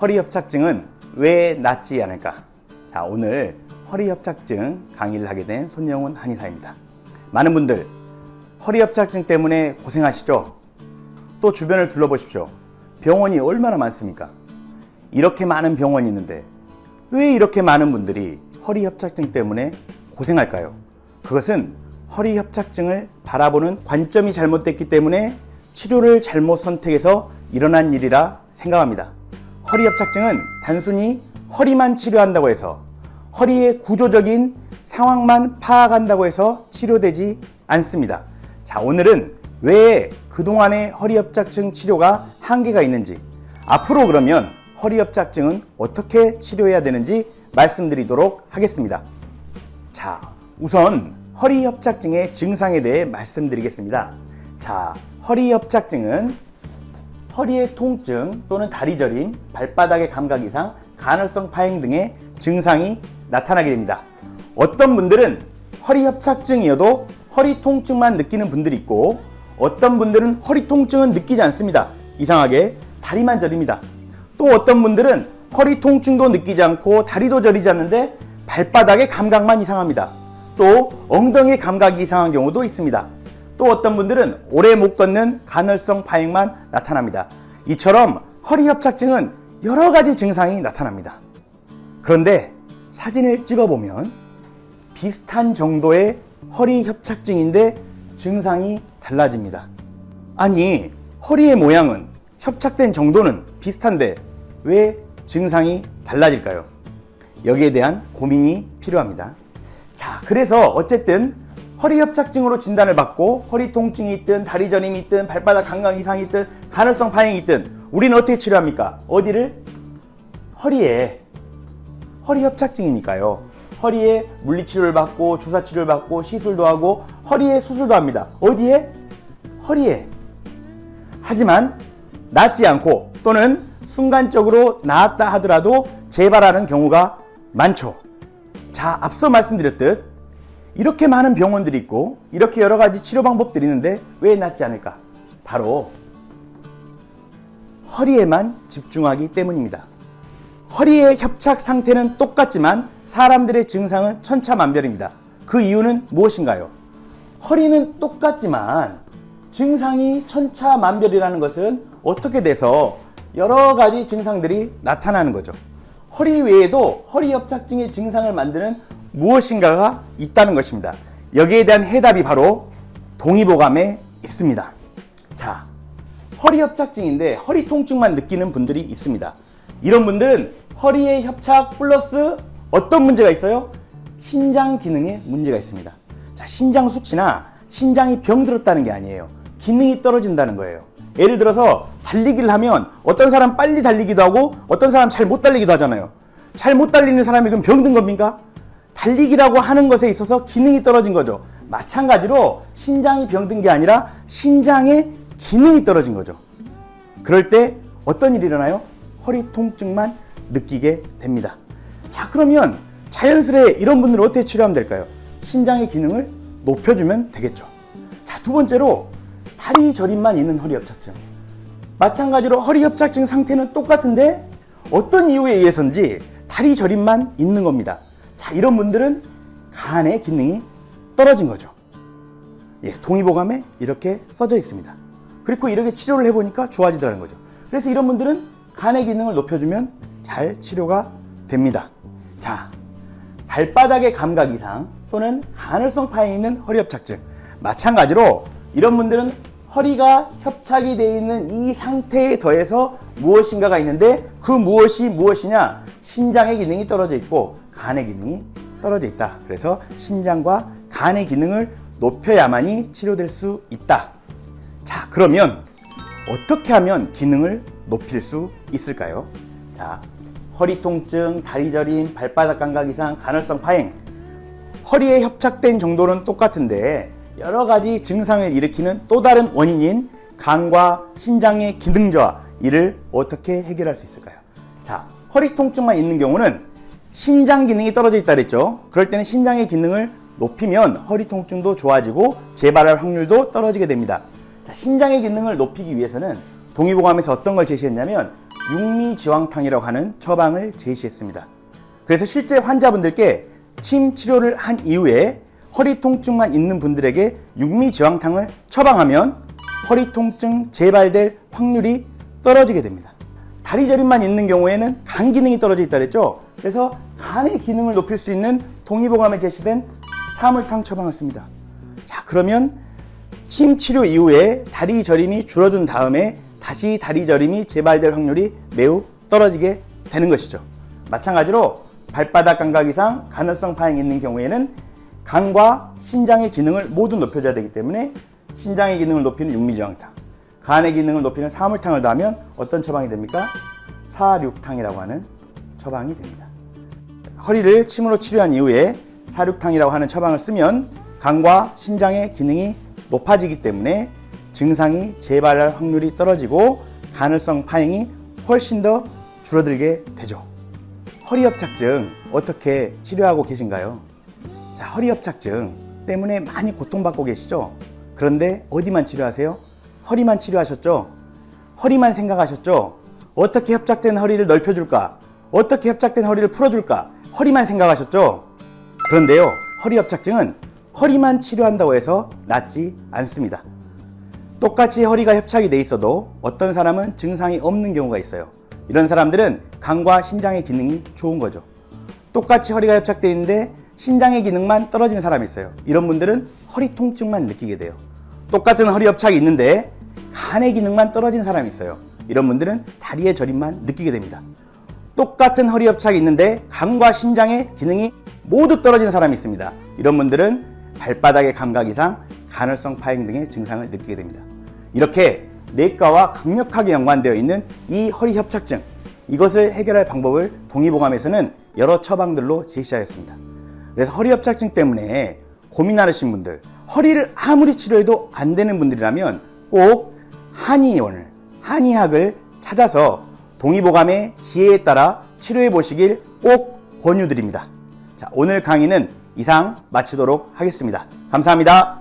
허리 협착증은 왜 낫지 않을까? 자, 오늘 허리 협착증 강의를 하게 된 손영훈 한의사입니다. 많은 분들 허리 협착증 때문에 고생하시죠? 또 주변을 둘러보십시오. 병원이 얼마나 많습니까? 이렇게 많은 병원이 있는데 왜 이렇게 많은 분들이 허리 협착증 때문에 고생할까요? 그것은 허리 협착증을 바라보는 관점이 잘못됐기 때문에 치료를 잘못 선택해서 일어난 일이라 생각합니다. 허리 협착증은 단순히 허리만 치료한다고 해서, 허리의 구조적인 상황만 파악한다고 해서 치료되지 않습니다. 자, 오늘은 왜 그동안의 허리 협착증 치료가 한계가 있는지, 앞으로 그러면 허리 협착증은 어떻게 치료해야 되는지 말씀드리도록 하겠습니다. 자, 우선 허리 협착증의 증상에 대해 말씀드리겠습니다. 자, 허리 협착증은 허리의 통증 또는 다리 저림, 발바닥의 감각 이상, 간헐성 파행 등의 증상이 나타나게 됩니다. 어떤 분들은 허리 협착증이어도 허리 통증만 느끼는 분들이 있고, 어떤 분들은 허리 통증은 느끼지 않습니다. 이상하게 다리만 저립니다. 또 어떤 분들은 허리 통증도 느끼지 않고 다리도 저리지 않는데 발바닥의 감각만 이상합니다. 또 엉덩이의 감각이 이상한 경우도 있습니다. 또 어떤 분들은 오래 못 걷는 간헐성 파행만 나타납니다. 이처럼 허리 협착증은 여러 가지 증상이 나타납니다. 그런데 사진을 찍어보면 비슷한 정도의 허리 협착증인데 증상이 달라집니다. 아니, 허리의 모양은, 협착된 정도는 비슷한데 왜 증상이 달라질까요? 여기에 대한 고민이 필요합니다. 자, 그래서 어쨌든 허리 협착증으로 진단을 받고 허리 통증이 있든 다리 저림이 있든 발바닥 감각 이상이 있든 간헐성 파행이 있든 우리는 어떻게 치료합니까? 어디를? 허리에. 허리 협착증이니까요. 허리에 물리치료를 받고 주사치료를 받고 시술도 하고 허리에 수술도 합니다. 어디에? 허리에. 하지만 낫지 않고 또는 순간적으로 나았다 하더라도 재발하는 경우가 많죠. 자, 앞서 말씀드렸듯 이렇게 많은 병원들이 있고 이렇게 여러 가지 치료 방법들이 있는데 왜 낫지 않을까? 바로 허리에만 집중하기 때문입니다. 허리의 협착 상태는 똑같지만 사람들의 증상은 천차만별입니다. 그 이유는 무엇인가요? 허리는 똑같지만 증상이 천차만별이라는 것은 어떻게 돼서 여러 가지 증상들이 나타나는 거죠. 허리 외에도 허리 협착증의 증상을 만드는 무엇인가가 있다는 것입니다. 여기에 대한 해답이 바로 동의보감에 있습니다. 자, 허리 협착증인데 허리 통증만 느끼는 분들이 있습니다. 이런 분들은 허리의 협착 플러스 어떤 문제가 있어요? 신장 기능에 문제가 있습니다. 자, 신장 수치나 신장이 병들었다는 게 아니에요. 기능이 떨어진다는 거예요. 예를 들어서 달리기를 하면 어떤 사람 빨리 달리기도 하고 어떤 사람 잘 못 달리기도 하잖아요. 잘 못 달리는 사람이 그럼 병든 겁니까? 달리기라고 하는 것에 있어서 기능이 떨어진 거죠. 마찬가지로 신장이 병든 게 아니라 신장의 기능이 떨어진 거죠. 그럴 때 어떤 일이 일어나요? 허리 통증만 느끼게 됩니다. 자, 그러면 자연스레 이런 분들은 어떻게 치료하면 될까요? 신장의 기능을 높여주면 되겠죠. 자, 두 번째로 다리 저림만 있는 허리 협착증. 마찬가지로 허리 협착증 상태는 똑같은데 어떤 이유에 의해서인지 다리 저림만 있는 겁니다. 자, 이런 분들은 간의 기능이 떨어진 거죠. 예, 동의보감에 이렇게 써져 있습니다. 그리고 이렇게 치료를 해보니까 좋아지더라는 거죠. 그래서 이런 분들은 간의 기능을 높여주면 잘 치료가 됩니다. 자, 발바닥의 감각 이상 또는 간헐성 파행이 있는 허리 협착증. 마찬가지로 이런 분들은 허리가 협착이 되어 있는 이 상태에 더해서 무엇인가가 있는데 그 무엇이 무엇이냐? 신장의 기능이 떨어져 있고 간의 기능이 떨어져 있다. 그래서 신장과 간의 기능을 높여야만이 치료될 수 있다. 자, 그러면 어떻게 하면 기능을 높일 수 있을까요? 자, 허리 통증, 다리 저림, 발바닥 감각 이상, 간헐성 파행. 허리에 협착된 정도는 똑같은데 여러 가지 증상을 일으키는 또 다른 원인인 간과 신장의 기능 저하, 이를 어떻게 해결할 수 있을까요? 자, 허리 통증만 있는 경우는 신장 기능이 떨어져 있다 그랬죠. 그럴 때는 신장의 기능을 높이면 허리 통증도 좋아지고 재발할 확률도 떨어지게 됩니다. 자, 신장의 기능을 높이기 위해서는 동의보감에서 어떤 걸 제시했냐면 육미지왕탕이라고 하는 처방을 제시했습니다. 그래서 실제 환자분들께 침 치료를 한 이후에 허리 통증만 있는 분들에게 육미지왕탕을 처방하면 허리 통증 재발될 확률이 떨어지게 됩니다. 다리 저림만 있는 경우에는 간 기능이 떨어져 있다 그랬죠. 그래서 간의 기능을 높일 수 있는 동의보감에 제시된 사물탕 처방을 씁니다. 자, 그러면 침 치료 이후에 다리 저림이 줄어든 다음에 다시 다리 저림이 재발될 확률이 매우 떨어지게 되는 것이죠. 마찬가지로 발바닥 감각 이상 간헐성 파행이 있는 경우에는 간과 신장의 기능을 모두 높여줘야 되기 때문에 신장의 기능을 높이는 육미지왕탕, 간의 기능을 높이는 사물탕을 더하면 어떤 처방이 됩니까? 사륙탕이라고 하는 처방이 됩니다. 허리를 침으로 치료한 이후에 사륙탕이라고 하는 처방을 쓰면 간과 신장의 기능이 높아지기 때문에 증상이 재발할 확률이 떨어지고 간헐성 파행이 훨씬 더 줄어들게 되죠. 허리협착증 어떻게 치료하고 계신가요? 자, 허리협착증 때문에 많이 고통받고 계시죠? 그런데 어디만 치료하세요? 허리만 치료하셨죠? 허리만 생각하셨죠? 어떻게 협착된 허리를 넓혀줄까? 어떻게 협착된 허리를 풀어줄까? 허리만 생각하셨죠? 그런데요, 허리협착증은 허리만 치료한다고 해서 낫지 않습니다. 똑같이 허리가 협착이 돼 있어도 어떤 사람은 증상이 없는 경우가 있어요. 이런 사람들은 간과 신장의 기능이 좋은 거죠. 똑같이 허리가 협착되어 있는데 신장의 기능만 떨어진 사람이 있어요. 이런 분들은 허리 통증만 느끼게 돼요. 똑같은 허리 협착이 있는데 간의 기능만 떨어진 사람이 있어요. 이런 분들은 다리의 저림만 느끼게 됩니다. 똑같은 허리 협착이 있는데 간과 신장의 기능이 모두 떨어진 사람이 있습니다. 이런 분들은 발바닥의 감각 이상, 간헐성 파행 등의 증상을 느끼게 됩니다. 이렇게 내과와 강력하게 연관되어 있는 이 허리 협착증, 이것을 해결할 방법을 동의보감에서는 여러 처방들로 제시하였습니다. 그래서 허리 협착증 때문에 고민하시는 분들, 허리를 아무리 치료해도 안 되는 분들이라면 꼭 한의학을 찾아서 동의보감의 지혜에 따라 치료해 보시길 꼭 권유드립니다. 자, 오늘 강의는 이상 마치도록 하겠습니다. 감사합니다.